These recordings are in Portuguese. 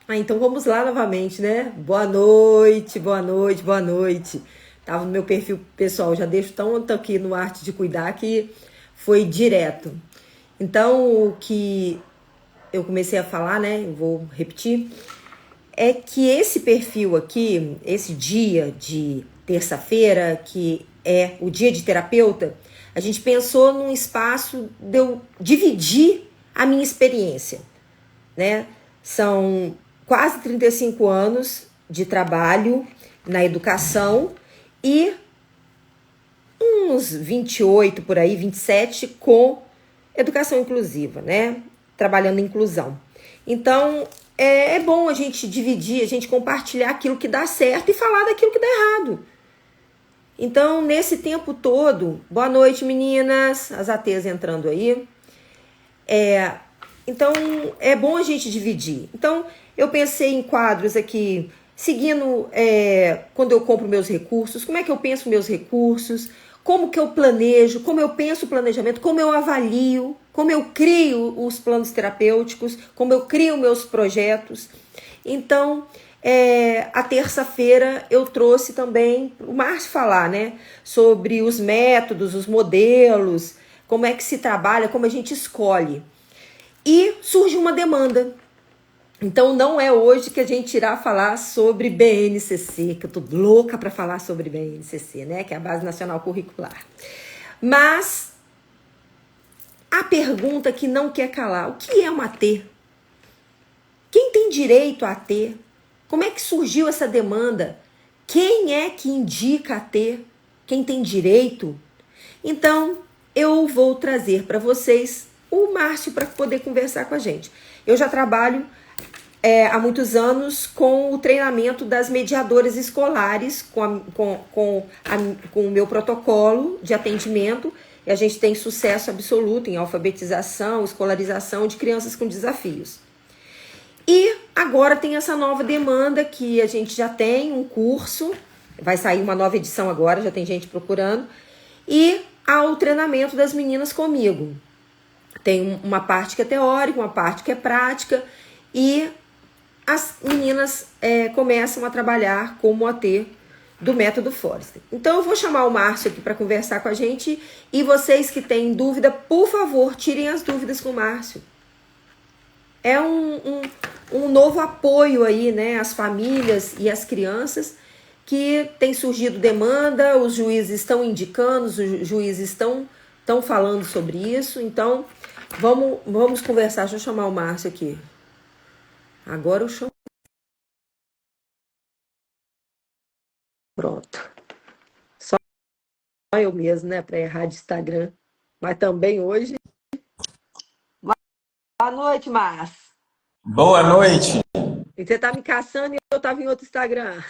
Então vamos lá novamente, né? Boa noite, boa noite, boa noite. Tava no meu perfil pessoal, já deixo tanto aqui no Arte de Cuidar que foi direto. Então, o que eu comecei a falar, né? Eu vou repetir, é que esse perfil aqui, esse dia de terça-feira, que é o dia de terapeuta, a gente pensou num espaço de eu dividir a minha experiência, né? São quase 35 anos de trabalho na educação e uns 28 por aí, 27 com educação inclusiva, né? Trabalhando em inclusão. Então, é bom a gente dividir, a gente compartilhar aquilo que dá certo e falar daquilo que dá errado. Então, nesse tempo todo, boa noite, meninas, as ATs entrando aí. Então, é bom a gente dividir. Então, eu pensei em quadros aqui, seguindo quando eu compro meus recursos, como é que eu penso meus recursos, como que eu planejo, como eu penso o planejamento, como eu avalio, como eu crio os planos terapêuticos, como eu crio meus projetos. Então, a terça-feira eu trouxe também o Márcio falar, né, sobre os métodos, os modelos, como é que se trabalha, como a gente escolhe. E surge uma demanda. Então não é hoje que a gente irá falar sobre BNCC, que eu tô louca para falar sobre BNCC, né, que é a Base Nacional Curricular. Mas a pergunta que não quer calar, o que é uma AT? Quem tem direito a AT? Como é que surgiu essa demanda? Quem é que indica a AT? Quem tem direito? Então, eu vou trazer para vocês o Márcio para poder conversar com a gente. Eu já trabalho há muitos anos com o treinamento das mediadoras escolares, com o meu protocolo de atendimento, e a gente tem sucesso absoluto em alfabetização, escolarização de crianças com desafios. E agora tem essa nova demanda que a gente já tem um curso, vai sair uma nova edição agora, já tem gente procurando, e ao treinamento das meninas comigo. Tem uma parte que é teórica, uma parte que é prática, e as meninas começam a trabalhar como AT do método Forrester. Então eu vou chamar o Márcio aqui para conversar com a gente, e vocês que têm dúvida, por favor, tirem as dúvidas com o Márcio. É um novo apoio aí, né, às famílias e às crianças, que tem surgido demanda, os juízes estão indicando, os juízes estão falando sobre isso. Então, vamos conversar. Deixa eu chamar o Márcio aqui. Agora eu chamo. Pronto. Só eu mesmo, né, para errar de Instagram. Mas também hoje. Boa noite, Márcio. Boa noite. E você tá me caçando e eu tava em outro Instagram.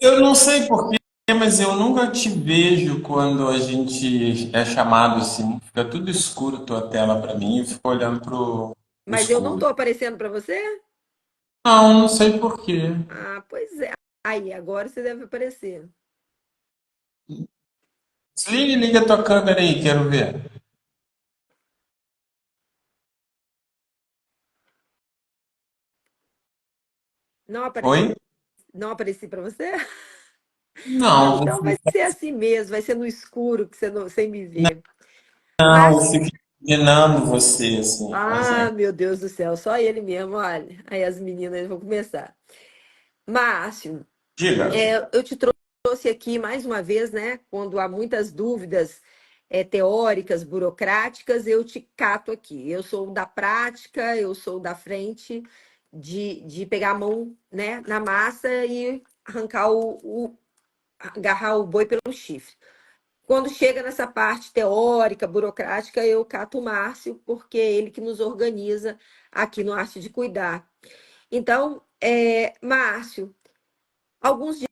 Eu não sei porquê, mas eu nunca te vejo quando a gente é chamado assim. Fica tudo escuro tua tela para mim e eu fico olhando pro Mas eu não escuro. tô aparecendo para você? Não, não sei porquê. Ah, pois é. Aí, agora você deve aparecer. Desliga e liga tua câmera aí, quero ver. Não apareci, Oi? não apareci para você? Não, Então vai ser assim mesmo, vai ser no escuro que você não, sem me não, ver. eu Mas, fico imaginando você assim, mas é. meu Deus do céu, só ele mesmo, olha. Aí as meninas vão começar. Márcio, Diga. eu te trouxe aqui mais uma vez, né? Quando há muitas dúvidas teóricas, burocráticas, eu te cato aqui. Eu sou da prática, eu sou da frente de pegar a mão, né, na massa e arrancar agarrar o boi pelo chifre. Quando chega nessa parte teórica, burocrática, eu cato o Márcio, porque é ele que nos organiza aqui no Arte de Cuidar. Então, Márcio, alguns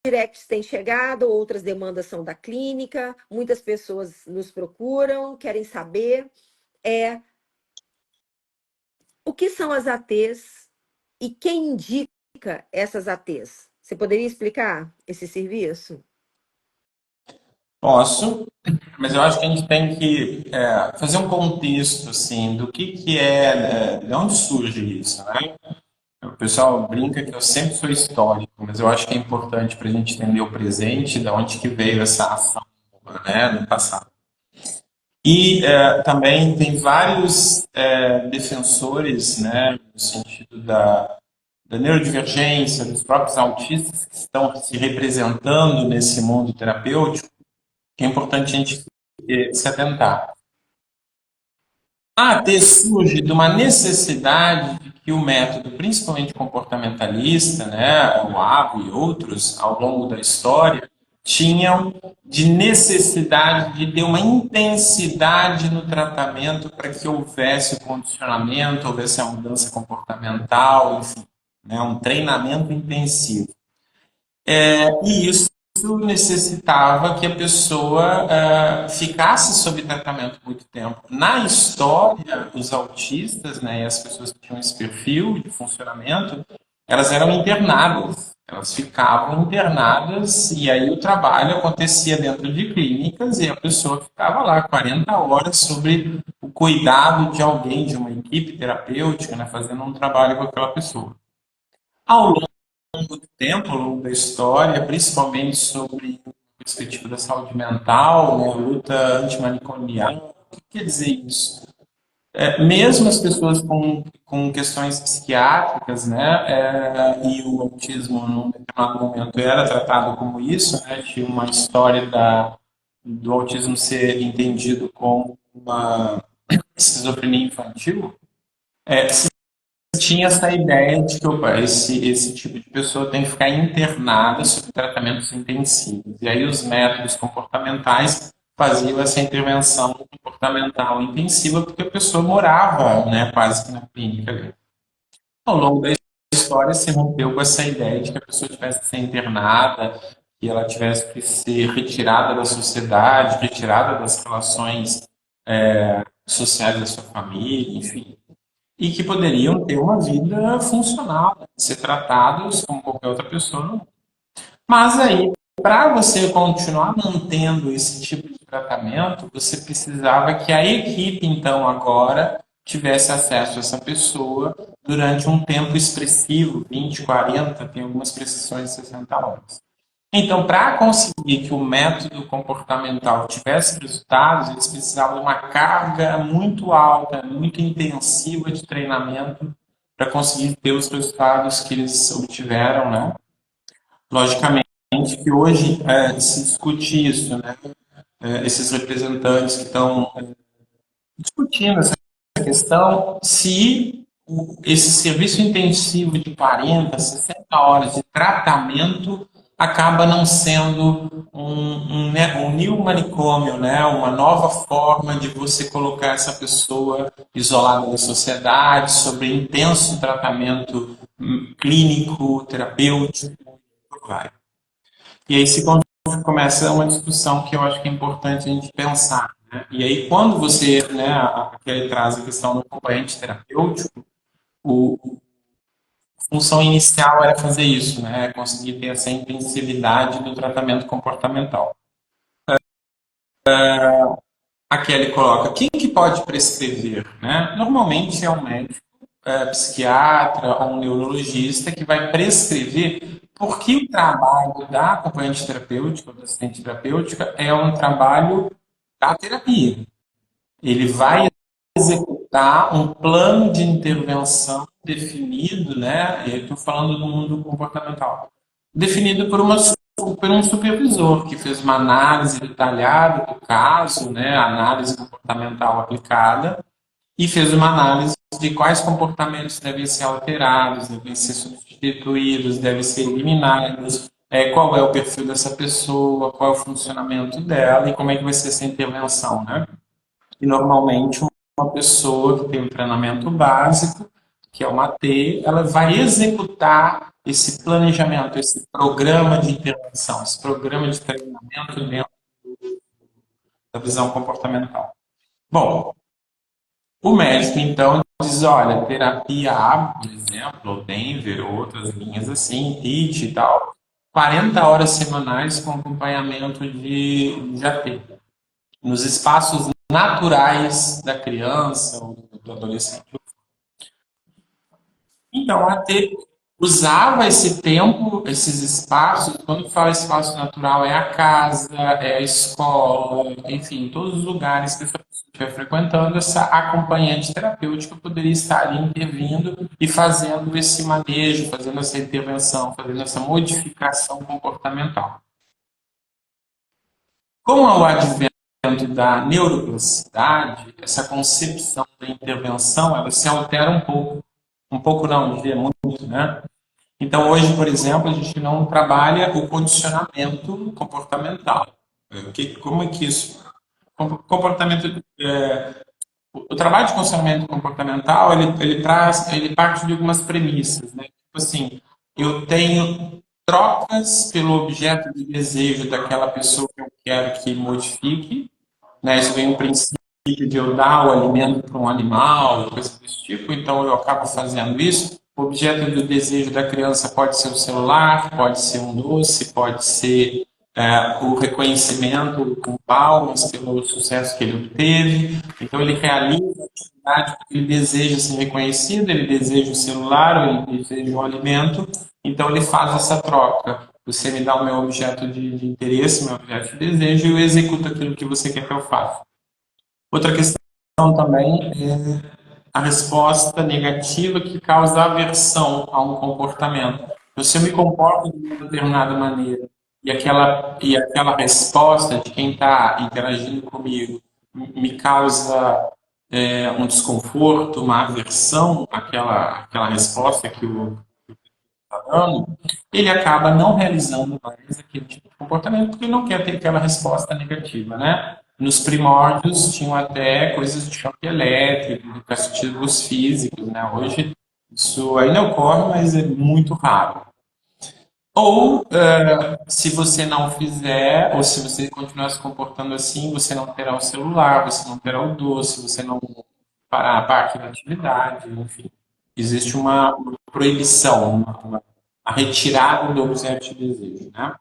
directs têm chegado, outras demandas são da clínica, muitas pessoas nos procuram, querem saber o que são as ATs e quem indica essas ATs. Você poderia explicar esse serviço? Posso, mas eu acho que a gente tem que fazer um contexto assim do que é, de onde surge isso, né? O pessoal brinca que eu sempre sou histórico, mas eu acho que é importante para a gente entender o presente, de onde que veio essa ação, né, no passado. E também tem vários defensores, né, no sentido da neurodivergência, dos próprios autistas que estão se representando nesse mundo terapêutico, que é importante a gente se atentar. A AT surge de uma necessidade de que o método, principalmente comportamentalista, né, o ABO e outros, ao longo da história, tinham de necessidade de ter uma intensidade no tratamento para que houvesse o condicionamento, houvesse a mudança comportamental, enfim, né, um treinamento intensivo. E isso necessitava que a pessoa ficasse sob tratamento muito tempo. Na história, os autistas, né, e as pessoas que tinham esse perfil de funcionamento, elas eram internadas. Elas ficavam internadas e aí o trabalho acontecia dentro de clínicas e a pessoa ficava lá 40 horas sobre o cuidado de alguém, de uma equipe terapêutica, né, fazendo um trabalho com aquela pessoa. Ao tempo, ao longo da história, principalmente sobre a perspectiva da saúde mental, né, a luta antimanicomial. O que quer dizer isso? Mesmo as pessoas com questões psiquiátricas, né, e o autismo, num determinado momento, era tratado como isso, né, tinha uma história do autismo ser entendido como uma esquizofrenia infantil, tinha essa ideia de que opa, esse tipo de pessoa tem que ficar internada sob tratamentos intensivos. E aí os métodos comportamentais faziam essa intervenção comportamental intensiva porque a pessoa morava, né, quase que na clínica ali. Ao longo da história se rompeu com essa ideia de que a pessoa tivesse que ser internada, que ela tivesse que ser retirada da sociedade, retirada das relações sociais da sua família, enfim, e que poderiam ter uma vida funcional, né? Ser tratados como qualquer outra pessoa. Mas aí, para você continuar mantendo esse tipo de tratamento, você precisava que a equipe, então, agora tivesse acesso a essa pessoa durante um tempo expressivo, 20, 40, tem algumas prescrições de 60 horas. Então, para conseguir que o método comportamental tivesse resultados, eles precisavam de uma carga muito alta, muito intensiva de treinamento para conseguir ter os resultados que eles obtiveram, né? Logicamente que hoje se discute isso, né? Esses representantes que estão discutindo essa questão, se esse serviço intensivo de 40, 60 horas de tratamento acaba não sendo um new manicômio, né? Uma nova forma de você colocar essa pessoa isolada da sociedade, sobre intenso tratamento clínico, terapêutico, vai. E aí se começa uma discussão que eu acho que é importante a gente pensar. Né? E aí, quando você, né, aquele traz a questão do acompanhante terapêutico, a função inicial era fazer isso, né? Conseguir ter essa intensividade do tratamento comportamental. Aqui ele coloca, quem que pode prescrever? Né? Normalmente é um médico, psiquiatra ou um neurologista que vai prescrever porque o trabalho da acompanhante terapêutica ou da assistente terapêutica é um trabalho da terapia. Ele vai executar um plano de intervenção definido, né? Eu estou falando do mundo comportamental, definido por um supervisor que fez uma análise detalhada do caso, né? Análise comportamental aplicada e fez uma análise de quais comportamentos devem ser alterados, devem ser substituídos, devem ser eliminados, qual é o perfil dessa pessoa, qual é o funcionamento dela e como é que vai ser essa intervenção, né? E normalmente uma pessoa que tem um treinamento básico, que é uma T, ela vai executar esse planejamento, esse programa de intervenção, esse programa de treinamento dentro da visão comportamental. Bom, o médico então diz, olha, terapia A, por exemplo, ou Denver, ou outras linhas assim, HIT e tal, 40 horas semanais com acompanhamento de AT, nos espaços naturais da criança ou do adolescente. Então, a T usava esse tempo, esses espaços, quando fala espaço natural, é a casa, é a escola, enfim, todos os lugares que essa pessoa estiver frequentando, essa acompanhante terapêutica poderia estar ali intervindo e fazendo esse manejo, fazendo essa intervenção, fazendo essa modificação comportamental. Com o advento da neuroplasticidade, essa concepção da intervenção, ela se altera um pouco não, diria muito, né? Então, hoje, por exemplo, a gente não trabalha o condicionamento comportamental. Como é que isso? Comportamento, o trabalho de condicionamento comportamental, ele parte de algumas premissas, né? Tipo assim, eu tenho trocas pelo objeto de desejo daquela pessoa que eu quero que modifique, né? Isso vem um princípio de eu dar o alimento para um animal, coisa desse tipo, então eu acabo fazendo isso. O objeto do desejo da criança pode ser o celular, pode ser um doce, pode ser o reconhecimento com palmas pelo sucesso que ele obteve. Então ele realiza a atividade porque ele deseja ser reconhecido, ele deseja o celular, ele deseja o alimento, então ele faz essa troca. Você me dá o meu objeto de interesse, meu objeto de desejo, e eu executo aquilo que você quer que eu faça. Outra questão também é a resposta negativa que causa aversão a um comportamento. Então, se eu me comporto de uma determinada maneira e aquela resposta de quem está interagindo comigo me causa um desconforto, uma aversão àquela resposta que o está dando, ele acaba não realizando mais aquele tipo de comportamento porque ele não quer ter aquela resposta negativa, né? Nos primórdios tinham até coisas de choque elétrico, de castigos físicos, né? Hoje isso ainda ocorre, mas é muito raro. Ou, se você não fizer, ou se você continuar se comportando assim, você não terá o celular, você não terá o doce, você não fará parte da atividade, enfim. Existe uma proibição, a retirada do objeto de desejo, né?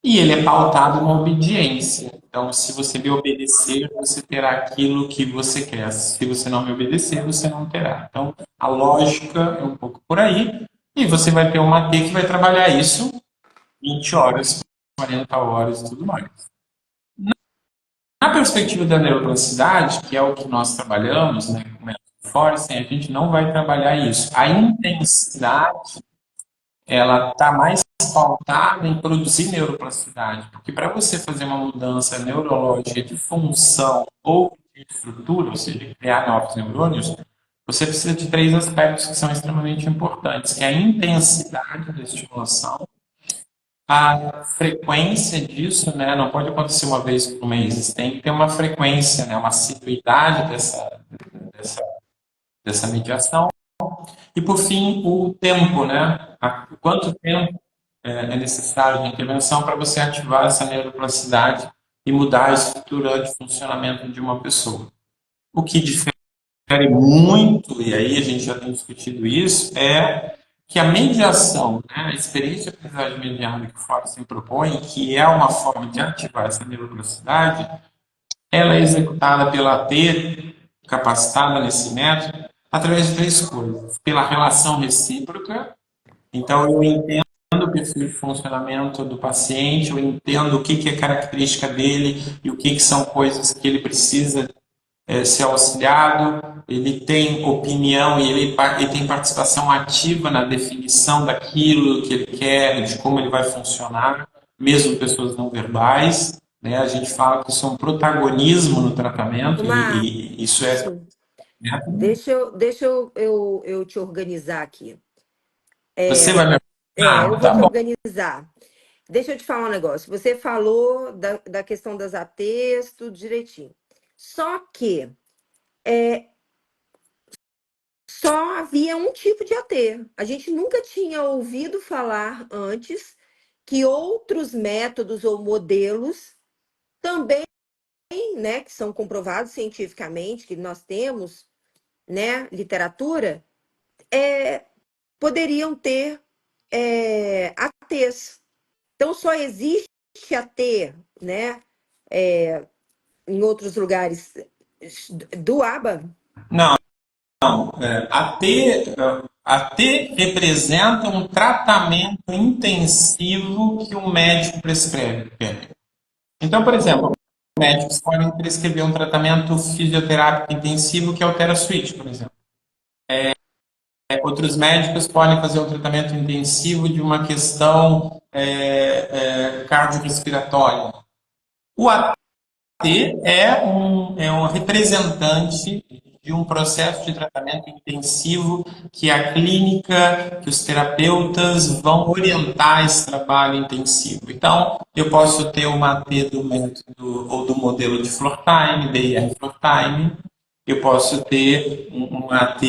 E ele é pautado na obediência. Então, se você me obedecer, você terá aquilo que você quer. Se você não me obedecer, você não terá. Então, a lógica é um pouco por aí. E você vai ter uma T que vai trabalhar isso 20 horas, 40 horas e tudo mais. Na perspectiva da neuroplasticidade, que é o que nós trabalhamos, né, com o método Forsten, a gente não vai trabalhar isso. A intensidade, ela está mais pautada em produzir neuroplasticidade, porque para você fazer uma mudança neurológica de função ou de estrutura, ou seja, criar novos neurônios, você precisa de três aspectos que são extremamente importantes, que é a intensidade da estimulação, a frequência disso, né, não pode acontecer uma vez por mês, tem que ter uma frequência, né, uma assiduidade dessa, dessa mediação. E, por fim, o tempo, né? Quanto tempo é necessário de intervenção para você ativar essa neuroplasticidade e mudar a estrutura de funcionamento de uma pessoa. O que difere muito, e aí a gente já tem discutido isso, é que a mediação, né, a experiência de aprendizagem mediada que o Forrest propõe, que é uma forma de ativar essa neuroplasticidade, ela é executada pela T, capacitada nesse método, através de três coisas. Pela relação recíproca, então eu entendo o perfil de funcionamento do paciente, eu entendo o que é característica dele e o que são coisas que ele precisa ser auxiliado, ele tem opinião e ele tem participação ativa na definição daquilo que ele quer, de como ele vai funcionar, mesmo pessoas não verbais. Né? A gente fala que isso é um protagonismo no tratamento e isso é. Márcio, deixa eu te organizar aqui. Você vai me Eu ajudar? vou Tá te bom. organizar. Deixa eu te falar um negócio. Você falou da questão das ATs, tudo direitinho. Só que só havia um tipo de AT. A gente nunca tinha ouvido falar antes que outros métodos ou modelos também, né, que são comprovados cientificamente, que nós temos, né, literatura, poderiam ter ATs. Então, só existe AT, né, em outros lugares do ABA? Não, AT representa um tratamento intensivo que o médico prescreve. Então, por exemplo, médicos podem prescrever um tratamento fisioterápico intensivo que altera a switch, por exemplo. Outros médicos podem fazer um tratamento intensivo de uma questão cardiorrespiratória. O AT é um representante de um processo de tratamento intensivo que a clínica, que os terapeutas vão orientar esse trabalho intensivo. Então, eu posso ter uma AT do método ou do modelo de Floortime, DIR Floortime, eu posso ter um AT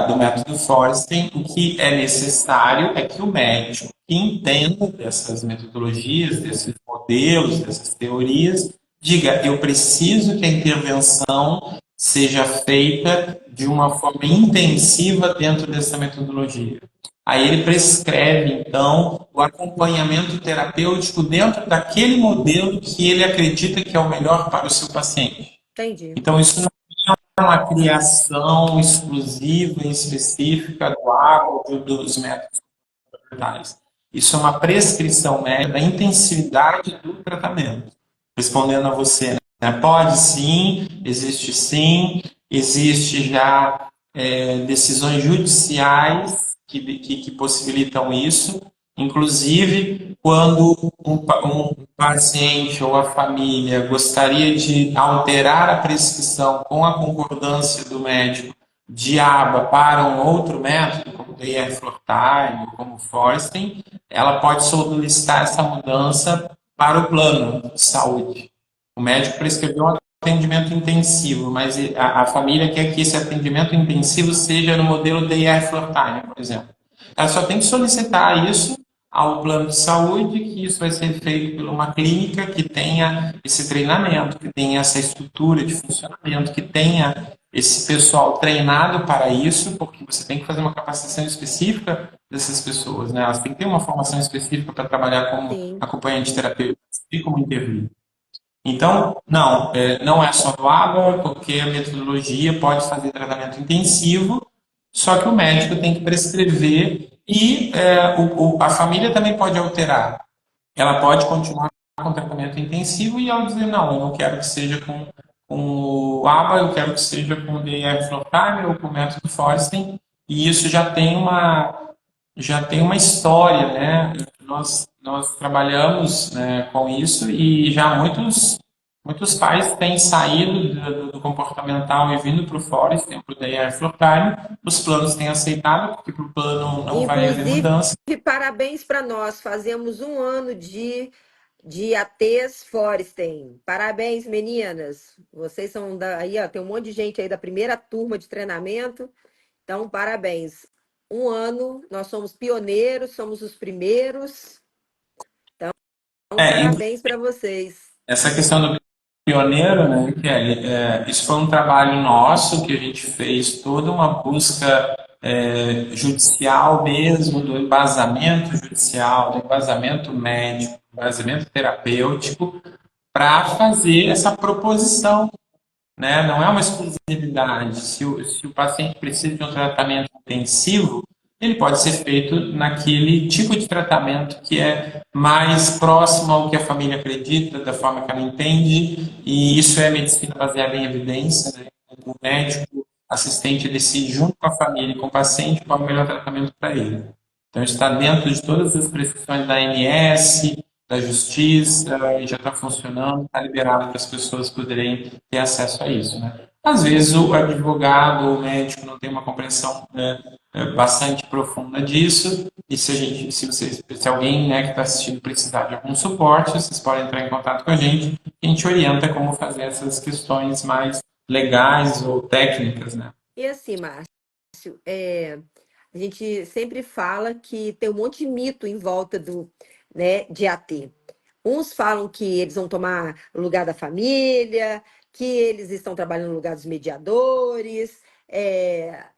do método Forsten. O que é necessário é que o médico entenda dessas metodologias, desses modelos, dessas teorias, diga, eu preciso que a intervenção seja feita de uma forma intensiva dentro dessa metodologia. Aí ele prescreve, então, o acompanhamento terapêutico dentro daquele modelo que ele acredita que é o melhor para o seu paciente. Entendi. Então, isso não é uma criação exclusiva e específica do agro ou dos métodos comportamentais. Isso é uma prescrição médica da intensividade do tratamento. Respondendo a você, né? Pode sim, existe já decisões judiciais que possibilitam isso. Inclusive, quando um paciente ou a família gostaria de alterar a prescrição com a concordância do médico de aba para um outro método, como DR Flortime, como Forsten, ela pode solicitar essa mudança para o plano de saúde. O médico prescreveu um atendimento intensivo, mas a família quer que esse atendimento intensivo seja no modelo DR Flortime, por exemplo. Ela só tem que solicitar isso ao plano de saúde, que isso vai ser feito por uma clínica que tenha esse treinamento, que tenha essa estrutura de funcionamento, que tenha esse pessoal treinado para isso, porque você tem que fazer uma capacitação específica dessas pessoas, né? Elas têm que ter uma formação específica para trabalhar como Sim. acompanhante terapêutico e como intervir. Então, não, não é só do ABA, porque a metodologia pode fazer tratamento intensivo, só que o médico tem que prescrever e a família também pode alterar. Ela pode continuar com o tratamento intensivo e ela dizer, não, eu não quero que seja com o ABA, eu quero que seja com o DIR Flowtime ou com o método Forsten, e isso já tem uma história, né? Nós trabalhamos, né, com isso e já muitos pais têm saído do comportamental e vindo para o Forest, para o DIR Flowtime. Os planos têm aceitado, porque para o plano não vai haver Inclusive, mudança. parabéns para nós. Fazemos um ano de ATs Forsten. Parabéns, meninas. Vocês são aí, ó, tem um monte de gente aí da primeira turma de treinamento. Então, parabéns. Um ano, nós somos pioneiros, somos os primeiros. Então, É, parabéns para vocês. essa questão do pioneiro, né, Kelly, isso foi um trabalho nosso que a gente fez toda uma busca judicial mesmo, do embasamento judicial, do embasamento médico, do embasamento terapêutico, para fazer essa proposição, né? Não é uma exclusividade. Se o paciente precisa de um tratamento intensivo, ele pode ser feito naquele tipo de tratamento que é mais próximo ao que a família acredita, da forma que ela entende, e isso é medicina baseada em evidência, né? O médico assistente decide junto com a família e com o paciente qual é o melhor tratamento para ele. Então, está dentro de todas as prescrições da ANS, da Justiça, e já está funcionando, está liberado para as pessoas poderem ter acesso a isso, né? Às vezes o advogado ou o médico não tem uma compreensão, né, bastante profunda disso, e se alguém, né, que está assistindo precisar de algum suporte, vocês podem entrar em contato com a gente orienta como fazer essas questões mais legais ou técnicas, né? E assim, Márcio, a gente sempre fala que tem um monte de mito em volta né, de AT. Uns falam que eles vão tomar o lugar da família, que eles estão trabalhando no lugar dos mediadores,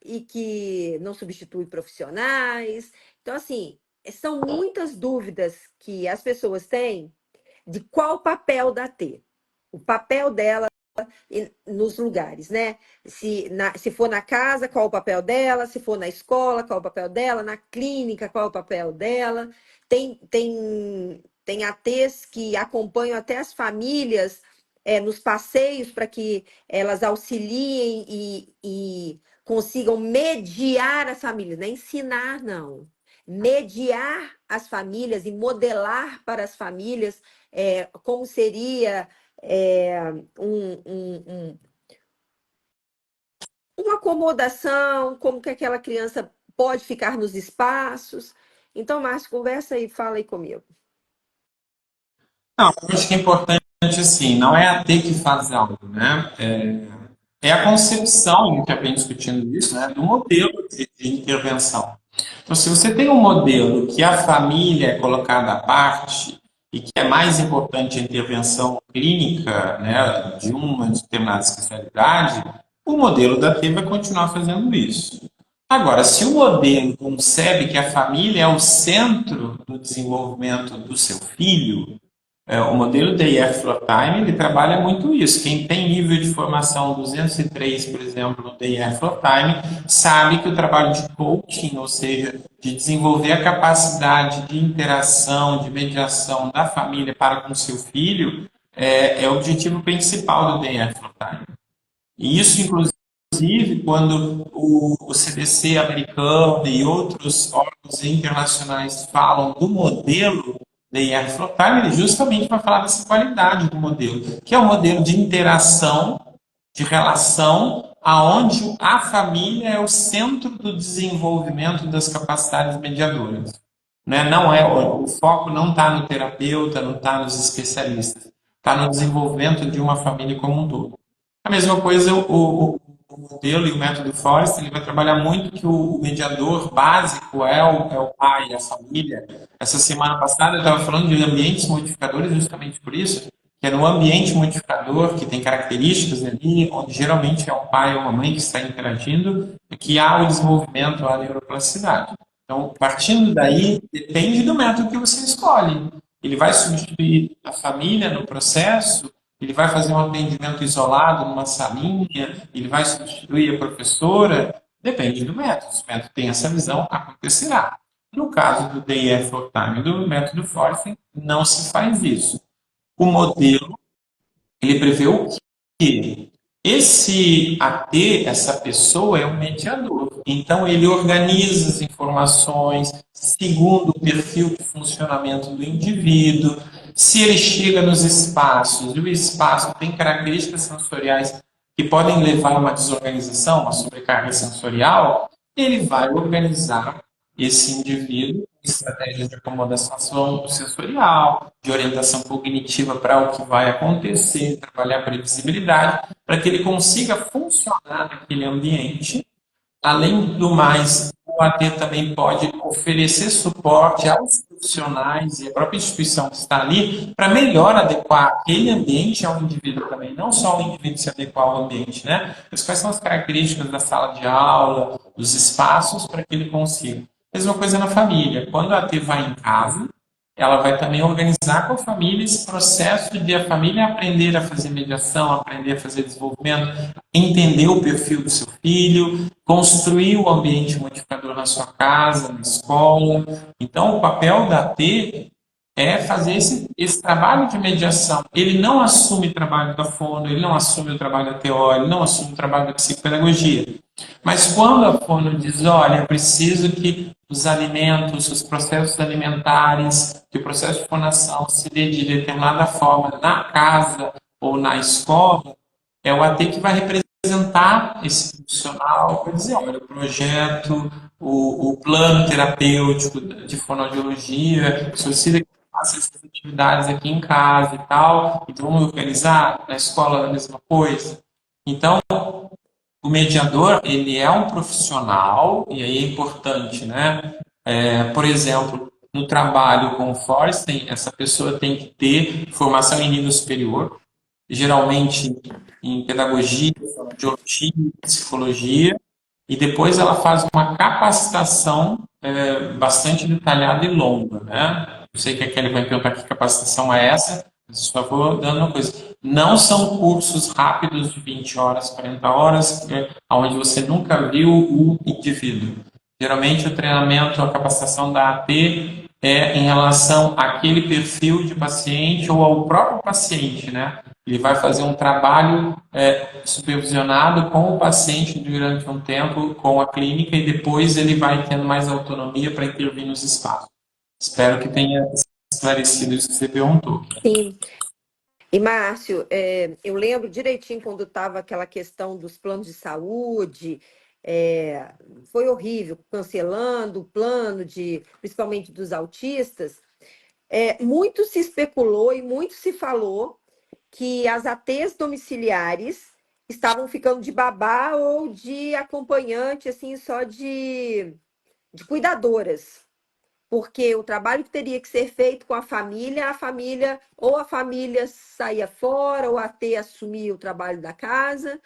e que não substitui profissionais. Então, assim, são muitas dúvidas que as pessoas têm de qual o papel da T. O papel dela nos lugares, né? Se for na casa, qual o papel dela? Se for na escola, qual o papel dela? Na clínica, qual o papel dela? Tem ATs que acompanham até as famílias nos passeios para que elas auxiliem e consigam mediar as famílias, não é ensinar, não. Mediar as famílias e modelar para as famílias como seria um, uma acomodação, como que aquela criança pode ficar nos espaços. Então, Márcio, conversa aí, fala aí comigo. Não, eu acho que é importante, assim, não é a T que faz algo, né? É a concepção, que vem discutindo isso, né, do modelo de intervenção. Então, se você tem um modelo que a família é colocada à parte e que é mais importante a intervenção clínica, né, de uma determinada especialidade, o modelo da T vai continuar fazendo isso. Agora, se o modelo concebe que a família é o centro do desenvolvimento do seu filho, o modelo DIF Flow Time, ele trabalha muito isso. Quem tem nível de formação 203, por exemplo, no DIF Flow Time, sabe que o trabalho de coaching, ou seja, de desenvolver a capacidade de interação, de mediação da família para com seu filho, é o objetivo principal do DIF Flow Time. E isso, inclusive, quando o CDC americano e outros órgãos internacionais falam do modelo da IR Flowtime, justamente para falar dessa qualidade do modelo, que é um modelo de interação, de relação, aonde a família é o centro do desenvolvimento das capacidades mediadoras. Né? Não é, o foco não está no terapeuta, não está nos especialistas, está no desenvolvimento de uma família como um todo. A mesma coisa, o modelo e o método Forrest, ele vai trabalhar muito que o mediador básico é o pai, a família. Essa semana passada eu estava falando de ambientes modificadores justamente por isso, que é no ambiente modificador, que tem características ali, onde geralmente é um pai ou uma mãe que está interagindo, que há o desenvolvimento, a neuroplasticidade. Então, partindo daí, depende do método que você escolhe. Ele vai substituir a família no processo, ele vai fazer um atendimento isolado numa salinha, ele vai substituir a professora, depende do método. Se o método tem essa visão, acontecerá. No caso do DIF Time e do método Forcing, não se faz isso. O modelo, ele prevê o quê? Esse AT, essa pessoa, é um mediador. Então, ele organiza as informações segundo o perfil de funcionamento do indivíduo. Se ele chega nos espaços e o espaço tem características sensoriais que podem levar a uma desorganização, uma sobrecarga sensorial, ele vai organizar esse indivíduo em estratégias de acomodação sensorial, de orientação cognitiva para o que vai acontecer, trabalhar a previsibilidade, para que ele consiga funcionar naquele ambiente. Além do mais, o AT também pode oferecer suporte aos profissionais e à própria instituição que está ali para melhor adequar aquele ambiente ao indivíduo também, não só o indivíduo se adequar ao ambiente, né? Mas quais são as características da sala de aula, dos espaços para que ele consiga. Mesma coisa na família. Quando a AT vai em casa, ela vai também organizar com a família esse processo de a família aprender a fazer mediação, aprender a fazer desenvolvimento, entender o perfil do seu filho, construir o ambiente modificador na sua casa, na escola. Então, o papel da T é fazer esse trabalho de mediação. Ele não assume o trabalho da fono, ele não assume o trabalho da TO, ele não assume o trabalho da psicopedagogia. Mas quando a fono diz, olha, eu preciso que os alimentos, os processos alimentares, que o processo de fonação se dê de determinada forma na casa ou na escola, é o AT que vai representar esse profissional, vai dizer, olha, o projeto, o plano terapêutico de fonoaudiologia, solicita que faça essas atividades aqui em casa e tal, então vamos organizar na escola a mesma coisa. Então, o mediador, ele é um profissional, e aí é importante, né? Por exemplo, no trabalho com o Forsten, essa pessoa tem que ter formação em nível superior, geralmente em pedagogia, biologia, psicologia, e depois ela faz uma capacitação bastante detalhada e longa, né? Eu sei que a Kelly vai perguntar que capacitação é essa, mas só vou dando uma coisa. Não são cursos rápidos de 20 horas, 40 horas, onde você nunca viu o indivíduo. Geralmente o treinamento, a capacitação da AT é em relação àquele perfil de paciente ou ao próprio paciente, né? Ele vai fazer um trabalho supervisionado com o paciente durante um tempo, com a clínica, e depois ele vai tendo mais autonomia para intervir nos espaços. Espero que tenha esclarecido isso que você perguntou. Sim. E, Márcio, eu lembro direitinho quando estava aquela questão dos planos de saúde, foi horrível, cancelando o plano principalmente dos autistas. Muito se especulou e muito se falou que as ATs domiciliares estavam ficando de babá ou de acompanhante, assim, só de cuidadoras. Porque o trabalho que teria que ser feito com a família, ou a família saía fora, ou a AT assumia o trabalho da casa.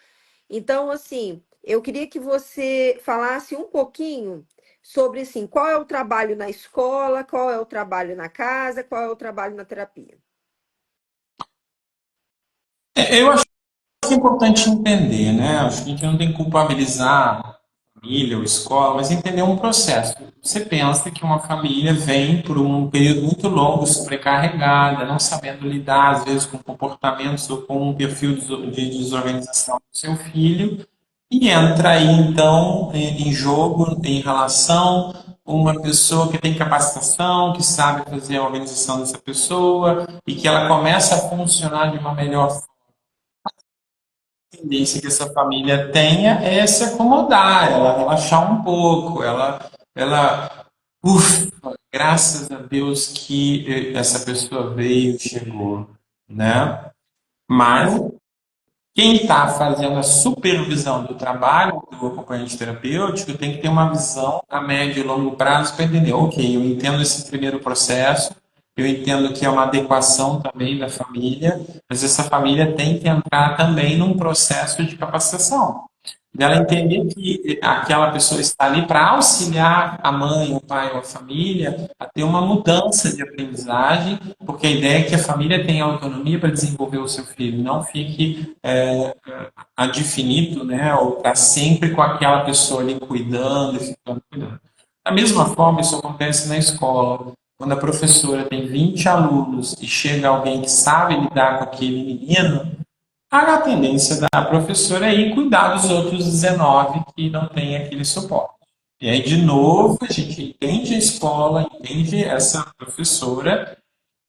Então, assim, eu queria que você falasse um pouquinho sobre, assim, qual é o trabalho na escola, qual é o trabalho na casa, qual é o trabalho na terapia. Eu acho que é importante entender, né? Acho que a gente não tem que culpabilizar a família ou escola, mas entender um processo. Você pensa que uma família vem por um período muito longo sobrecarregada, não sabendo lidar, às vezes, com comportamentos ou com um perfil de desorganização do seu filho, e entra aí, então, em jogo, em relação uma pessoa que tem capacitação, que sabe fazer a organização dessa pessoa e que ela começa a funcionar de uma melhor tendência que essa família tenha é se acomodar, ela relaxar um pouco, ufa, graças a Deus que essa pessoa veio, chegou, né? Mas quem está fazendo a supervisão do trabalho do acompanhante terapêutico tem que ter uma visão a médio e longo prazo para entender, ok, eu entendo esse primeiro processo, eu entendo que é uma adequação também da família, mas essa família tem que entrar também num processo de capacitação. Dela entender que aquela pessoa está ali para auxiliar a mãe, o pai ou a família a ter uma mudança de aprendizagem, porque a ideia é que a família tenha autonomia para desenvolver o seu filho, não fique ad infinito, né, ou para sempre com aquela pessoa ali cuidando e ficando cuidando. Da mesma forma, isso acontece na escola. Quando a professora tem 20 alunos e chega alguém que sabe lidar com aquele menino, a tendência da professora é ir cuidar dos outros 19 que não têm aquele suporte. E aí, de novo, a gente entende a escola, entende essa professora,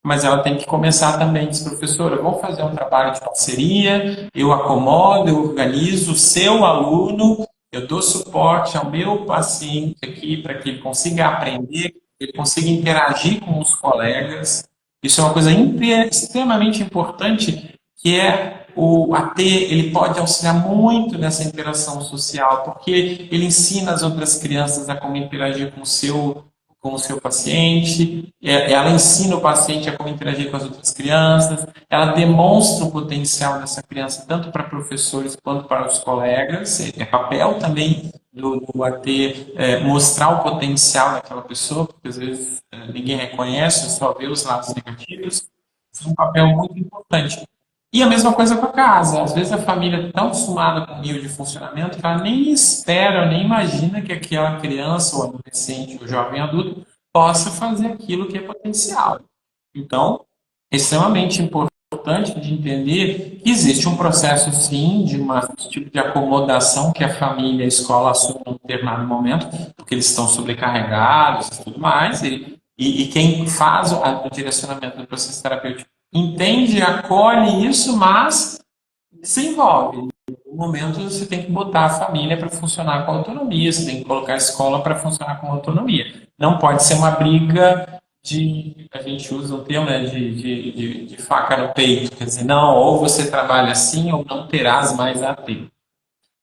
mas ela tem que começar também, diz, professora, vamos fazer um trabalho de parceria, eu acomodo, eu organizo o seu aluno, eu dou suporte ao meu paciente aqui para que ele consiga aprender, que ele consiga interagir com os colegas. Isso é uma coisa extremamente importante, que é o AT, ele pode auxiliar muito nessa interação social, porque ele ensina as outras crianças a como interagir com o seu paciente, ela ensina o paciente a como interagir com as outras crianças, ela demonstra o potencial dessa criança tanto para professores quanto para os colegas, é papel também do AT mostrar o potencial daquela pessoa, porque às vezes ninguém reconhece, só vê os lados negativos, é um papel muito importante. E a mesma coisa com a casa. Às vezes a família está tão acostumada com o nível de funcionamento que ela nem espera, nem imagina que aquela criança, ou adolescente, ou jovem adulto, possa fazer aquilo que é potencial. Então, é extremamente importante de entender que existe um processo, sim, de um tipo de acomodação que a família e a escola assumem em um determinado momento, porque eles estão sobrecarregados e tudo mais, e quem faz o direcionamento do processo terapêutico entende, acolhe isso, mas se envolve. No momento, você tem que botar a família para funcionar com autonomia, você tem que colocar a escola para funcionar com autonomia. Não pode ser uma briga a gente usa um termo, né, de faca no peito, quer dizer, não, ou você trabalha assim ou não terás mais a ter.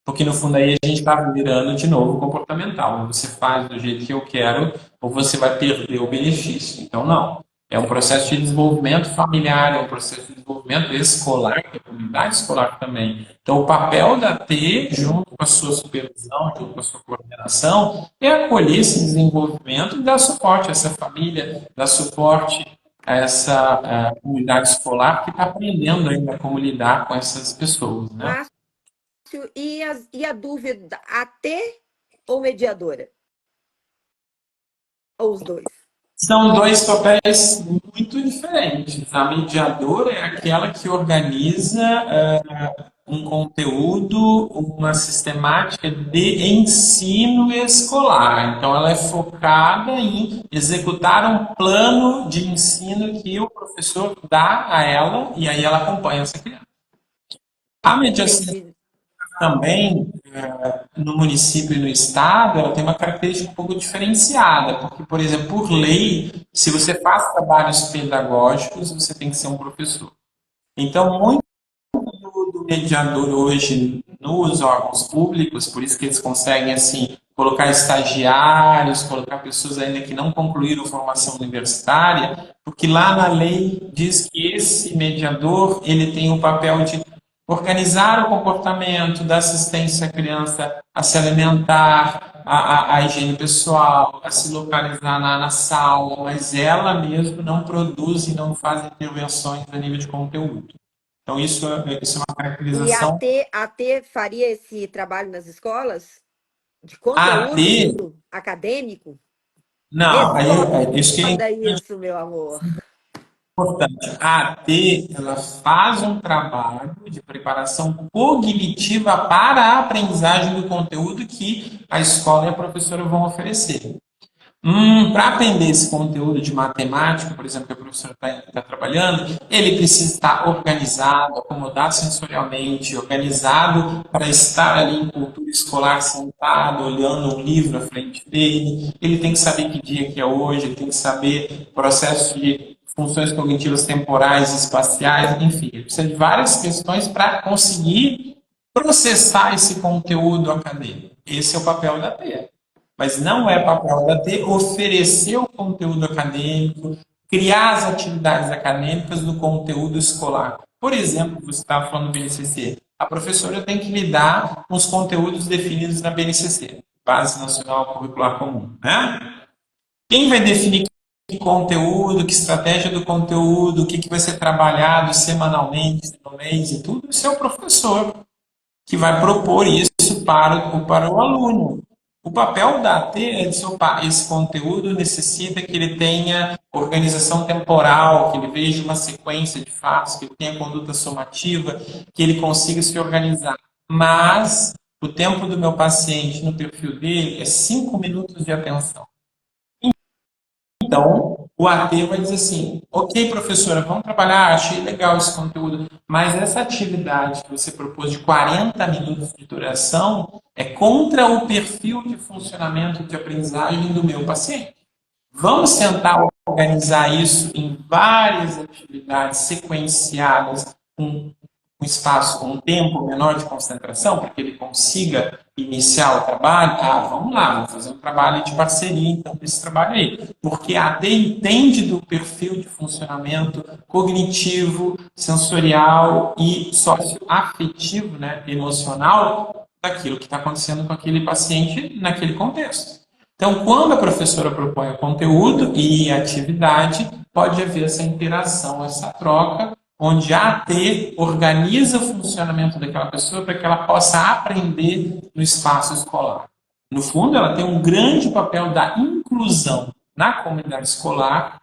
Porque no fundo aí a gente está virando de novo comportamental. Ou você faz do jeito que eu quero, ou você vai perder o benefício. Então, não. É um processo de desenvolvimento familiar, é um processo de desenvolvimento escolar, da comunidade escolar também. Então, o papel da T, junto com a sua supervisão, junto com a sua coordenação, é acolher esse desenvolvimento e dar suporte a essa família, dar suporte a essa comunidade escolar que está aprendendo ainda como lidar com essas pessoas, né? Márcio, e a dúvida, AT ou mediadora? Ou os dois? São dois papéis muito diferentes. A mediadora é aquela que organiza um conteúdo, uma sistemática de ensino escolar. Então, ela é focada em executar um plano de ensino que o professor dá a ela e aí ela acompanha essa criança. A mediação Entendi. também, no município e no estado, ela tem uma característica um pouco diferenciada, porque, por exemplo, por lei, se você faz trabalhos pedagógicos, você tem que ser um professor. Então, muito do mediador hoje nos órgãos públicos, por isso que eles conseguem, assim, colocar estagiários, colocar pessoas ainda que não concluíram formação universitária, porque lá na lei diz que esse mediador, ele tem o papel de organizar o comportamento da assistência à criança a se alimentar, a higiene pessoal, a se localizar na sala, mas ela mesma não produz e não faz intervenções a nível de conteúdo. Então, isso é uma E a caracterização. T, a T faria esse trabalho nas escolas? De A conteúdo T, acadêmico? não, isso que é Responda isso, meu amor. importante. A AT, ela faz um trabalho de preparação cognitiva para a aprendizagem do conteúdo que a escola e a professora vão oferecer. Para aprender esse conteúdo de matemática, por exemplo, que a professora está trabalhando, ele precisa estar organizado, acomodado sensorialmente, organizado para estar ali em cultura escolar, sentado, olhando um livro à frente dele. Ele tem que saber que dia que é hoje, ele tem que saber o processo de funções cognitivas temporais, espaciais, enfim, ele precisa de várias questões para conseguir processar esse conteúdo acadêmico. Esse é o papel da TEA. Mas não é papel da T oferecer o conteúdo acadêmico, criar as atividades acadêmicas no conteúdo escolar. Por exemplo, você estava falando do BNCC. A professora tem que lidar com os conteúdos definidos na BNCC, Base Nacional Curricular Comum. Né? Quem vai definir que conteúdo, que estratégia do conteúdo, o que vai ser trabalhado semanalmente, no mês e tudo, isso é o professor que vai propor isso para o aluno. O papel da AT é de esse conteúdo necessita que ele tenha organização temporal, que ele veja uma sequência de fatos, que ele tenha conduta somativa, que ele consiga se organizar. Mas o tempo do meu paciente no perfil dele é 5 minutos de atenção. Então, o AT vai dizer assim: ok, professora, vamos trabalhar, achei legal esse conteúdo, mas essa atividade que você propôs de 40 minutos de duração é contra o perfil de funcionamento de aprendizagem do meu paciente. Vamos sentar organizar isso em várias atividades sequenciadas, com um espaço, com um tempo menor de concentração, para que ele consiga iniciar o trabalho. Ah, vamos lá, vamos fazer um trabalho de parceria, então, desse trabalho aí. Porque a AD entende do perfil de funcionamento cognitivo, sensorial e socioafetivo, né, emocional, daquilo que está acontecendo com aquele paciente naquele contexto. Então, quando a professora propõe o conteúdo e a atividade, pode haver essa interação, essa troca, onde a AT organiza o funcionamento daquela pessoa para que ela possa aprender no espaço escolar. No fundo, ela tem um grande papel da inclusão na comunidade escolar,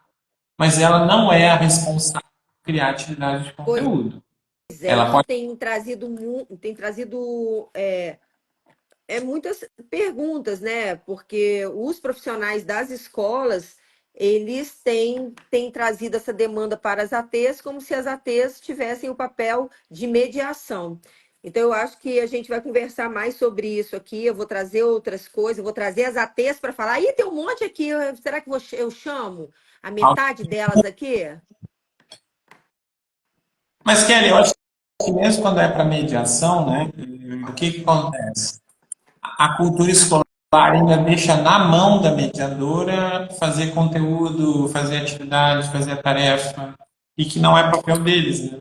mas ela não é a responsável por criar atividade de Pois conteúdo. é, Ela isso pode. tem trazido muitas perguntas, né? Porque os profissionais das escolas, eles têm trazido essa demanda para as ATs como se as ATs tivessem o papel de mediação. Então, eu acho que a gente vai conversar mais sobre isso aqui. Eu vou trazer outras coisas, eu vou trazer as ATs para falar. Ih, tem um monte aqui. Será que eu chamo a metade delas aqui? Mas, Kelly, eu acho que mesmo quando é para mediação, né, o que acontece? A cultura escolar ainda deixa na mão da mediadora fazer conteúdo, fazer atividade, fazer a tarefa, e que não é papel deles, né?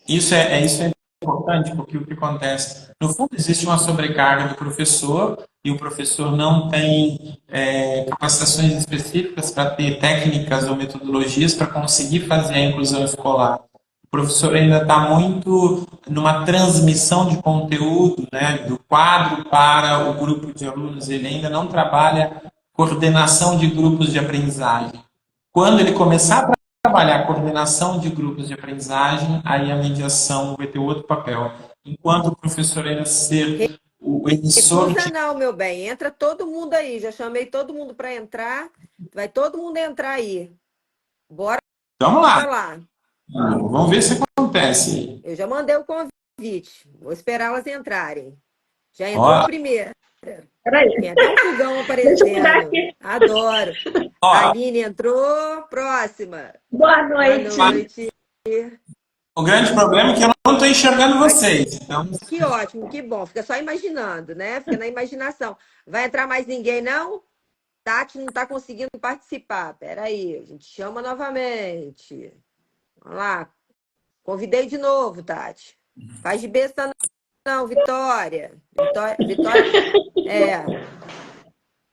Isso é importante, porque o que acontece? No fundo, existe uma sobrecarga do professor, e o professor não tem capacitações específicas para ter técnicas ou metodologias para conseguir fazer a inclusão escolar. O professor ainda está muito numa transmissão de conteúdo, né, do quadro para o grupo de alunos. Ele ainda não trabalha coordenação de grupos de aprendizagem. Quando ele começar a trabalhar a coordenação de grupos de aprendizagem, aí a mediação vai ter outro papel. Enquanto o professor ainda ser o emissor Recusa de... não, meu bem. Entra todo mundo aí. Já chamei todo mundo para entrar. Vai todo mundo entrar aí. Bora Vamos lá. lá. Vamos ver se acontece. Eu já mandei o convite. Vou esperar elas entrarem. Já entrou Ó, a primeira. Peraí, Tem até um fogão deixa eu mudar aparecendo. aqui. Adoro. ó, A Aline entrou. Próxima. Boa Boa noite. noite. o grande problema é que eu não estou enxergando vocês. Então, Que ótimo, que bom. Fica só imaginando, né? Fica na imaginação. Vai entrar mais ninguém, não? Tati não está conseguindo participar. Peraí, a gente chama novamente. Vamos lá. Convidei de novo, Tati. Faz de besta não, Vitória. Vitória.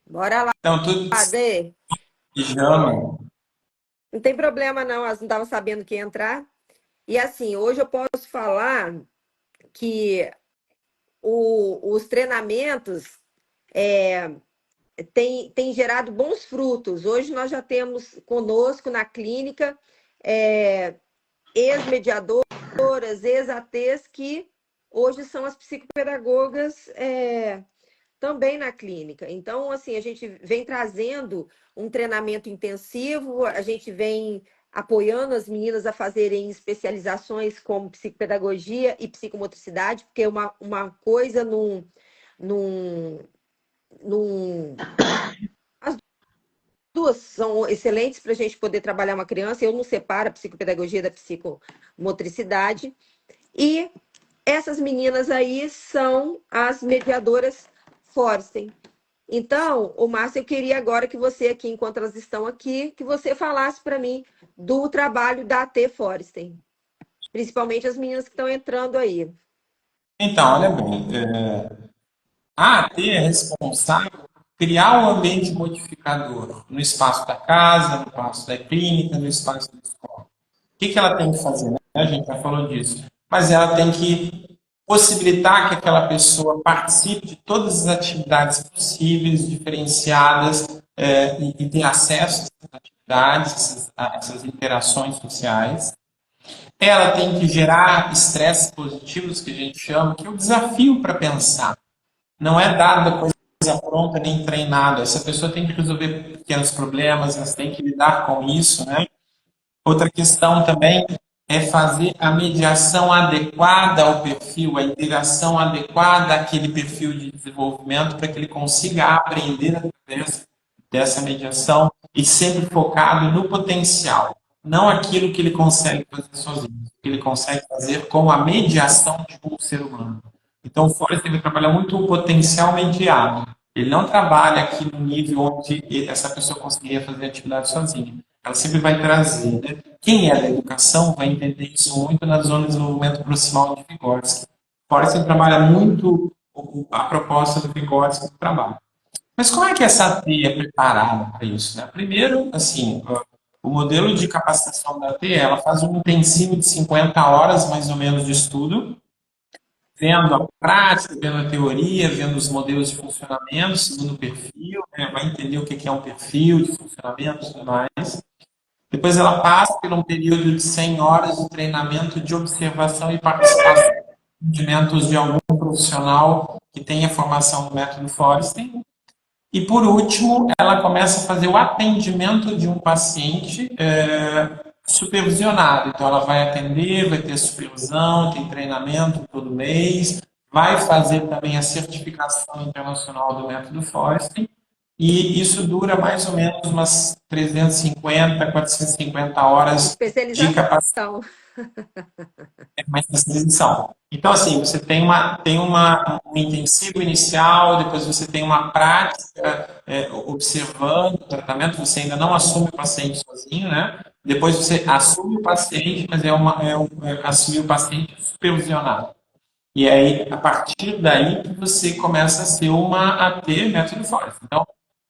Bora lá, então tudo Dê. pijama. Não tem problema, não. Elas não estavam sabendo que ia entrar. E assim, hoje eu posso falar que os treinamentos têm gerado bons frutos. Hoje nós já temos conosco na clínica ex-mediadoras, ex-ATs, que hoje são as psicopedagogas também na clínica. Então, assim, a gente vem trazendo um treinamento intensivo, a gente vem apoiando as meninas a fazerem especializações como psicopedagogia e psicomotricidade, porque uma coisa as duas são excelentes para a gente poder trabalhar uma criança. Eu não separo a psicopedagogia da psicomotricidade. E essas meninas aí são as mediadoras Forsten. Então, o Márcio, eu queria agora que você aqui, enquanto elas estão aqui, que você falasse para mim do trabalho da AT Forsten. Principalmente as meninas que estão entrando aí. Então, olha bem, a AT é responsável por criar um ambiente modificador no espaço da casa, no espaço da clínica, no espaço da escola. O que ela tem que fazer? Né? A gente já falou disso. Mas ela tem que possibilitar que aquela pessoa participe de todas as atividades possíveis, diferenciadas, e tenha acesso a essas atividades, a essas interações sociais. Ela tem que gerar estresses positivos, que a gente chama, que é o desafio para pensar. Não é dada coisa pronta nem treinada. Essa pessoa tem que resolver pequenos problemas, ela tem que lidar com isso, né? Outra questão também é fazer a mediação adequada ao perfil, a interação adequada àquele perfil de desenvolvimento para que ele consiga aprender através dessa mediação e sempre focado no potencial, não aquilo que ele consegue fazer sozinho, que ele consegue fazer com a mediação de um ser humano. Então, o Forrest vai trabalhar muito o potencial mediado. Ele não trabalha aqui no nível onde essa pessoa conseguiria fazer a atividade sozinha. Ela sempre vai trazer, né? Quem é da educação vai entender isso muito na zona de desenvolvimento proximal de Vygotsky. Forrest trabalha muito a proposta do Vygotsky do trabalho. Mas como é que essa AT é preparada para isso? Né? Primeiro, assim, o modelo de capacitação da AT, ela faz um intensivo de 50 horas, mais ou menos, de estudo, vendo a prática, vendo a teoria, vendo os modelos de funcionamento, segundo o perfil, né? Vai entender o que é um perfil de funcionamento e tudo mais. Depois ela passa por um período de 100 horas de treinamento de observação e participação em atendimentos de algum profissional que tenha formação no método Forrester. E, por último, ela começa a fazer o atendimento de um paciente supervisionado. Então, ela vai atender, vai ter supervisão, tem treinamento todo mês, vai fazer também a certificação internacional do método Forrester. E isso dura mais ou menos umas 350, 450 horas de capacitação. É mais transição. Então, assim, você um intensivo inicial, depois você tem uma prática observando o tratamento, você ainda não assume o paciente sozinho, né? Depois você assume o paciente, mas assumir o paciente supervisionado. E aí, a partir daí, que você começa a ter método Forest. Então,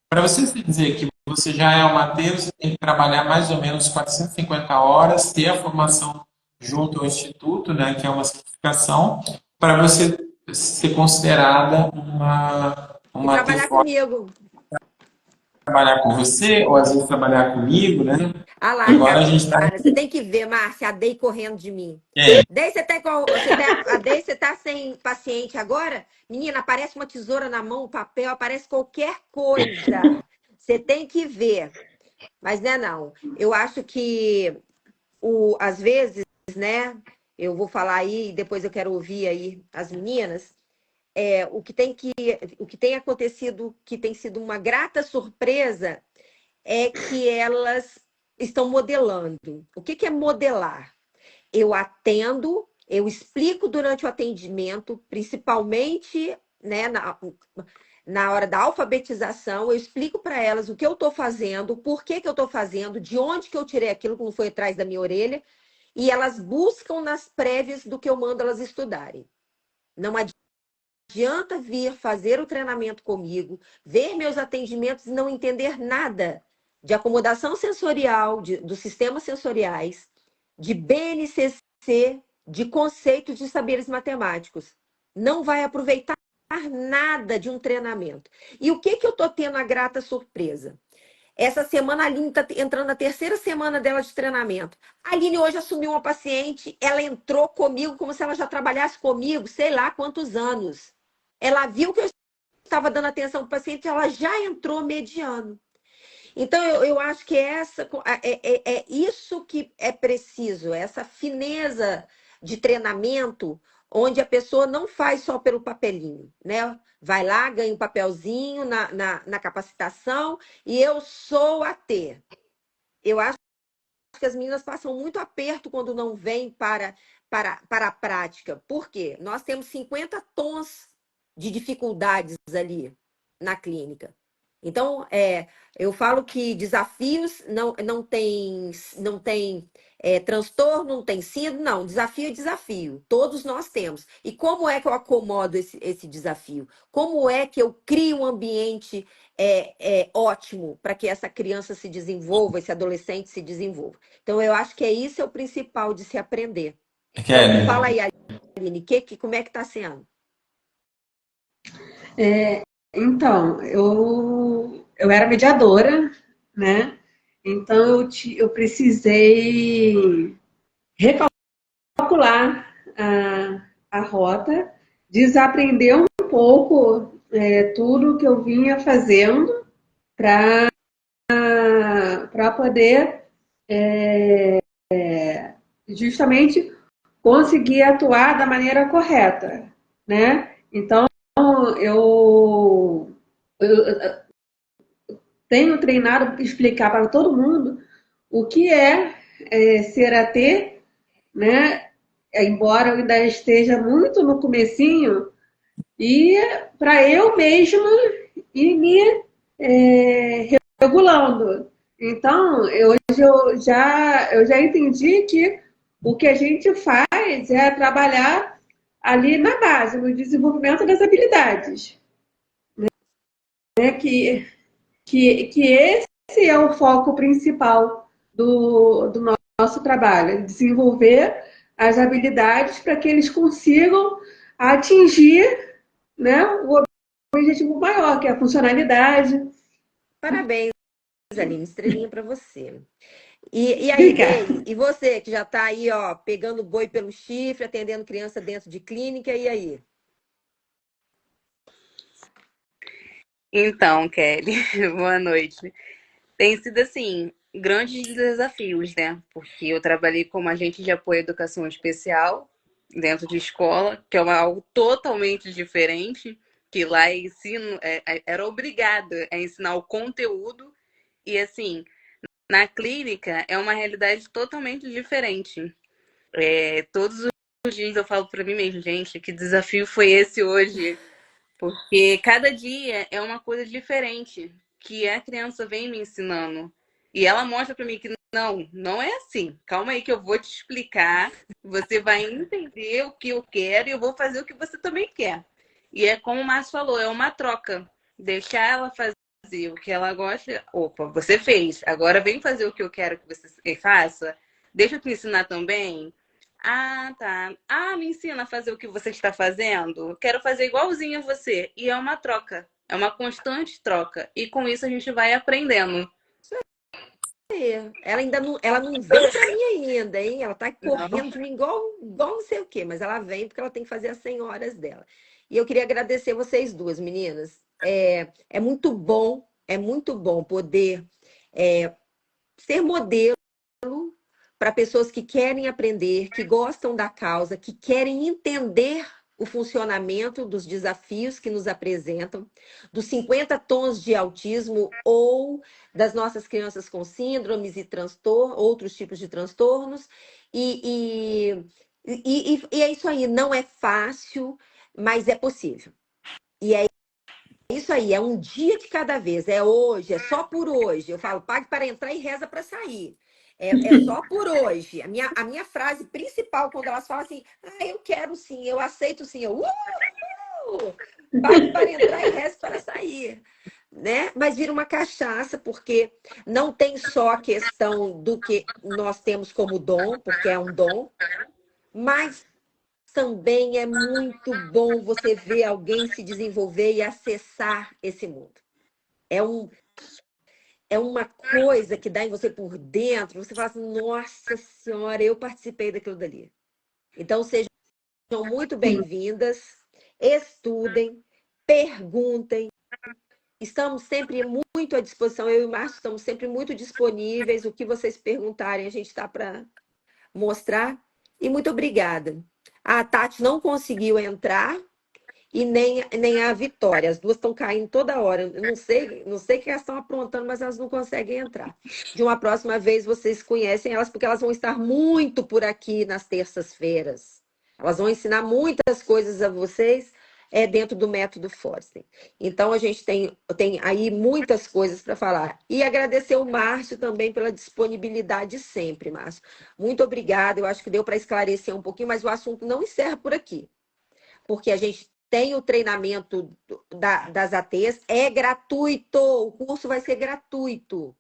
para você dizer que você já é um AT, você tem que trabalhar mais ou menos 450 horas, ter a formação junto ao Instituto, né, que é uma certificação, para você ser considerada E uma AT trabalhar forte, comigo. trabalhar com você, ou às vezes trabalhar comigo, né? Ah lá, Agora a gente está. cara, você tem que ver, Márcia, a Dei correndo de mim. Dei, a Dei, você tá sem paciente agora? Menina, aparece uma tesoura na mão, um papel, aparece qualquer coisa. Você tem que ver. Mas não é não. Eu acho que às vezes, né? Eu vou falar aí, depois eu quero ouvir aí as meninas. O que tem acontecido, que tem sido uma grata surpresa, é que elas estão modelando. O que é modelar? Eu atendo, eu explico durante o atendimento, principalmente, né, na hora da alfabetização, eu explico para elas o que eu estou fazendo, por que eu estou fazendo, de onde que eu tirei aquilo que não foi atrás da minha orelha, e elas buscam nas prévias do que eu mando elas estudarem. Não adianta vir fazer o treinamento comigo, ver meus atendimentos e não entender nada de acomodação sensorial, dos sistemas sensoriais, de BNCC, de conceitos de saberes matemáticos. Não vai aproveitar nada de um treinamento. E o que eu estou tendo a grata surpresa? Essa semana a Aline está entrando na terceira semana dela de treinamento. A Aline hoje assumiu uma paciente, ela entrou comigo como se ela já trabalhasse comigo, sei lá quantos anos. Ela viu que eu estava dando atenção para o paciente, ela já entrou mediano. Então, eu acho que é isso que é preciso, essa fineza de treinamento, onde a pessoa não faz só pelo papelinho, né? Vai lá, ganha um papelzinho na capacitação e eu sou a T. Eu acho que as meninas passam muito aperto quando não vêm para a prática. Por quê? Nós temos 50 tons de dificuldades ali na clínica. Então, eu falo que desafios não tem transtorno, não tem síndrome, não. Desafio é desafio. Todos nós temos. E como é que eu acomodo esse desafio? Como é que eu crio um ambiente ótimo para que essa criança se desenvolva, esse adolescente se desenvolva? Então, eu acho que isso é o principal de se aprender. Então, me fala Kelly, aí, Aline, como é que está sendo? Então, eu era mediadora, né? Então, eu precisei recalcular a rota, desaprender um pouco tudo que eu vinha fazendo para poder justamente conseguir atuar da maneira correta, né? Então, eu tenho treinado para explicar para todo mundo o que ser AT, né? Embora eu ainda esteja muito no comecinho, e para eu mesma ir me regulando. Então, hoje eu já entendi que o que a gente faz é trabalhar ali na base, no desenvolvimento das habilidades. Né? Que esse é o foco principal do nosso trabalho, desenvolver as habilidades para que eles consigam atingir, né, o objetivo maior, que é a funcionalidade. Parabéns, Aline, estrelinha para você. E aí, Obrigada. Dei, e você que já está aí, ó, pegando boi pelo chifre, atendendo criança dentro de clínica, e aí? Então, Kelly, boa noite. Tem sido assim, grandes desafios, né? Porque eu trabalhei como agente de apoio à educação especial dentro de escola, que é algo totalmente diferente, que lá ensino, era obrigada a ensinar o conteúdo, e assim, na clínica é uma realidade totalmente diferente. Todos os dias eu falo para mim mesmo, gente, que desafio foi esse hoje? Porque cada dia é uma coisa diferente que a criança vem me ensinando. E ela mostra para mim que não é assim. Calma aí que eu vou te explicar. Você vai entender o que eu quero e eu vou fazer o que você também quer. E é como o Márcio falou, é uma troca. Deixar ela fazer o que ela gosta. Opa, você fez. Agora vem fazer o que eu quero que você faça. Deixa eu te ensinar também. Ah, tá. Ah, me ensina a fazer o que você está fazendo. Quero fazer igualzinho a você. E é uma troca. É uma constante troca. E com isso a gente vai aprendendo. Ela ainda não, ela não veio pra mim ainda, hein? Ela tá Não. correndo de mim igual não sei o quê, mas ela vem porque ela tem que fazer as 100 horas dela. E eu queria agradecer vocês duas, meninas. É muito bom poder ser modelo para pessoas que querem aprender, que gostam da causa, que querem entender o funcionamento dos desafios que nos apresentam, dos 50 tons de autismo ou das nossas crianças com síndromes e outros tipos de transtornos. E é isso aí, não é fácil, mas é possível. E é isso aí, é um dia de cada vez, é hoje, é só por hoje. Eu falo, pague para entrar e reza para sair. É só por hoje. A minha frase principal, quando elas falam assim, eu quero sim, eu aceito sim, pague para entrar e reza para sair. Né? Mas vira uma cachaça, porque não tem só a questão do que nós temos como dom, porque é um dom, mas também é muito bom você ver alguém se desenvolver e acessar esse mundo. É uma coisa que dá em você por dentro, você fala assim, nossa senhora, eu participei daquilo dali. Então, sejam muito bem-vindas, estudem, perguntem. Estamos sempre muito à disposição, eu e o Márcio estamos sempre muito disponíveis. O que vocês perguntarem, a gente está para mostrar. E muito obrigada. A Tati não conseguiu entrar e nem a Vitória. As duas estão caindo toda hora. Eu não sei o que elas estão aprontando, mas elas não conseguem entrar. De uma próxima vez, vocês conhecem elas, porque elas vão estar muito por aqui nas terças-feiras. Elas vão ensinar muitas coisas a vocês dentro do método Forsten. Então, a gente tem aí muitas coisas para falar. E agradecer o Márcio também pela disponibilidade sempre, Márcio. Muito obrigada. Eu acho que deu para esclarecer um pouquinho, mas o assunto não encerra por aqui. Porque a gente tem o treinamento das ATs, é gratuito, o curso vai ser gratuito.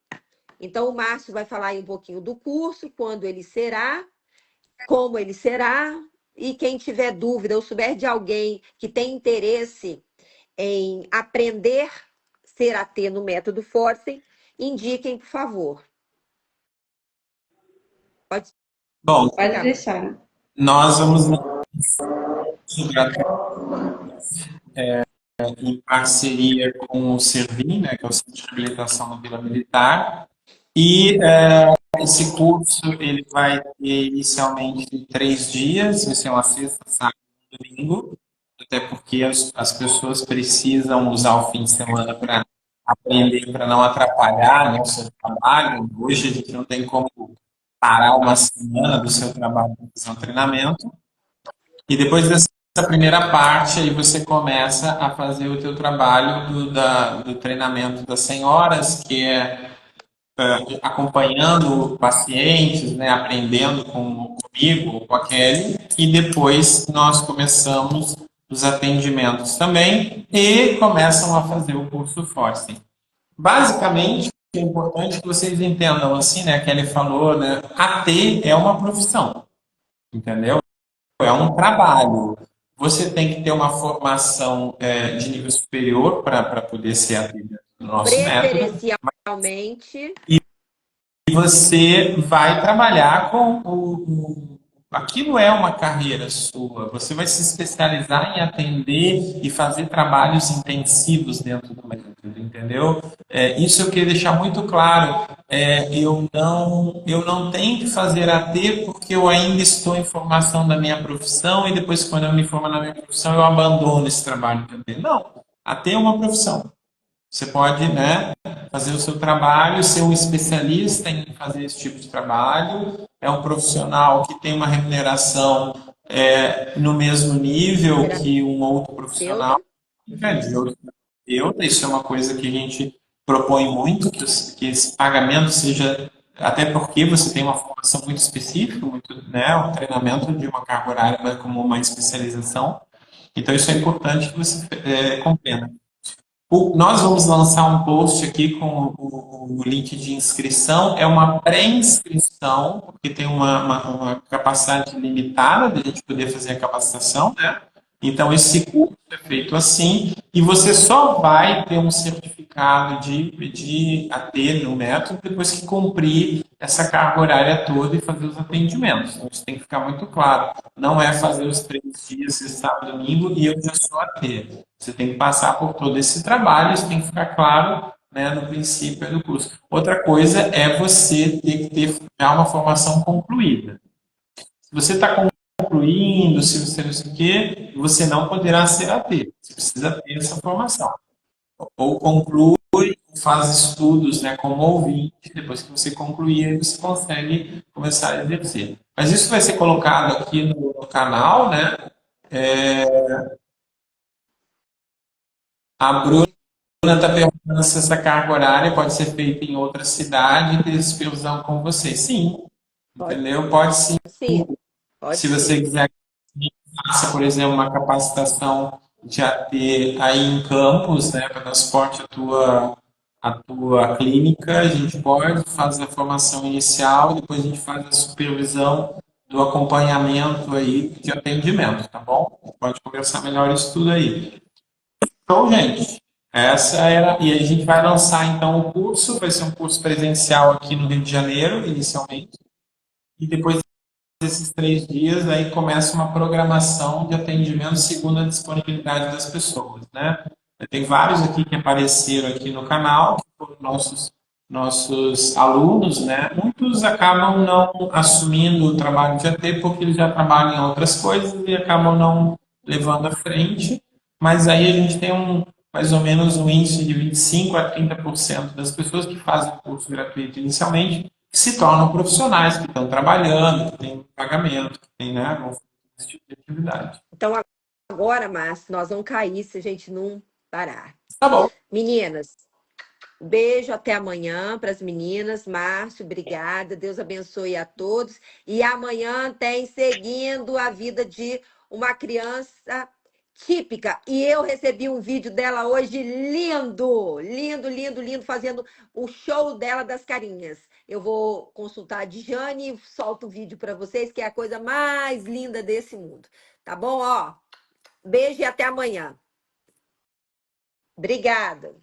Então, o Márcio vai falar aí um pouquinho do curso, quando ele será, como ele será, e quem tiver dúvida ou souber de alguém que tem interesse em aprender ser AT no método Forsten, indiquem, por favor. Bom, Pode deixar. nós vamos em parceria com o Servim, né, que é o Centro de Reabilitação na Vila Militar, e esse curso ele vai ter inicialmente 3 dias, vai ser uma sexta, sábado e domingo, até porque as pessoas precisam usar o fim de semana para aprender, para não atrapalhar, né, o seu trabalho. Hoje a gente não tem como parar uma semana do seu trabalho para fazer um treinamento. E depois dessa primeira parte, aí você começa a fazer o teu trabalho do treinamento das senhoras, que é acompanhando pacientes, né, aprendendo comigo, com a Kelly, e depois nós começamos os atendimentos também e começam a fazer o curso Forsten. Basicamente, é importante que vocês entendam assim, né, a Kelly falou, né, AT é uma profissão, entendeu? É um trabalho. Você tem que ter uma formação de nível superior para poder ser atendido no nosso método. Preferencialmente. E você vai trabalhar com aquilo é uma carreira sua. Você vai se especializar em atender e fazer trabalhos intensivos dentro do método, entendeu? Isso eu queria deixar muito claro. Eu não tenho que fazer AT porque eu ainda estou em formação da minha profissão e depois, quando eu me formo na minha profissão, eu abandono esse trabalho também. Não, AT é uma profissão. Você pode, né, fazer o seu trabalho, ser um especialista em fazer esse tipo de trabalho é um profissional que tem uma remuneração no mesmo nível que um outro profissional, de outro terapeuta. Isso é uma coisa que a gente propõe muito, que esse pagamento seja, até porque você tem uma formação muito específica, muito, né, um treinamento de uma carga horária como uma especialização. Então, isso é importante que você compreenda. Nós vamos lançar um post aqui com o link de inscrição. É uma pré-inscrição, porque tem uma capacidade limitada de a gente poder fazer a capacitação, né? Então, esse curso é feito assim, e você só vai ter um certificado de AT no método depois que cumprir essa carga horária toda e fazer os atendimentos. Então, isso tem que ficar muito claro. Não é fazer os 3 dias, sábado e domingo, e eu já sou AT. Você tem que passar por todo esse trabalho, isso tem que ficar claro, né, no princípio do curso. Outra coisa é você ter que ter já uma formação concluída. Se você está concluindo, se você não sei o quê, você não poderá ser AT. Você precisa ter essa formação. Ou conclui, faz estudos, né, como ouvinte, depois que você concluir, você consegue começar a exercer. Mas isso vai ser colocado aqui no canal, né? A Bruna está perguntando se essa carga horária pode ser feita em outra cidade e ter supervisão com você. Sim, entendeu? Pode sim. Sim, pode Se você sim. quiser que faça, por exemplo, uma capacitação de AT aí em campus, né, para dar suporte à tua clínica, a gente pode fazer a formação inicial, depois a gente faz a supervisão do acompanhamento aí de atendimento, tá bom? Pode conversar melhor isso tudo aí. Então, gente, essa era. E a gente vai lançar então o curso, vai ser um curso presencial aqui no Rio de Janeiro, inicialmente, e depois desses 3 dias aí começa uma programação de atendimento segundo a disponibilidade das pessoas, né? Tem vários aqui que apareceram aqui no canal, que foram nossos alunos, né? Muitos acabam não assumindo o trabalho de AT porque eles já trabalham em outras coisas e acabam não levando à frente, mas aí a gente tem mais ou menos um índice de 25 a 30% das pessoas que fazem o curso gratuito inicialmente que se tornam profissionais, que estão trabalhando, que têm pagamento, que têm, né, esse tipo de atividade. Então, agora, Márcio, nós vamos cair se a gente não parar. Tá bom. Meninas, beijo até amanhã para as meninas. Márcio, obrigada. Deus abençoe a todos. E amanhã tem Seguindo a Vida de uma Criança Típica. E eu recebi um vídeo dela hoje lindo, lindo, lindo, lindo, fazendo o show dela das carinhas. Eu vou consultar a Dijane e solto o vídeo para vocês, que é a coisa mais linda desse mundo. Tá bom? Ó, beijo e até amanhã. Obrigada.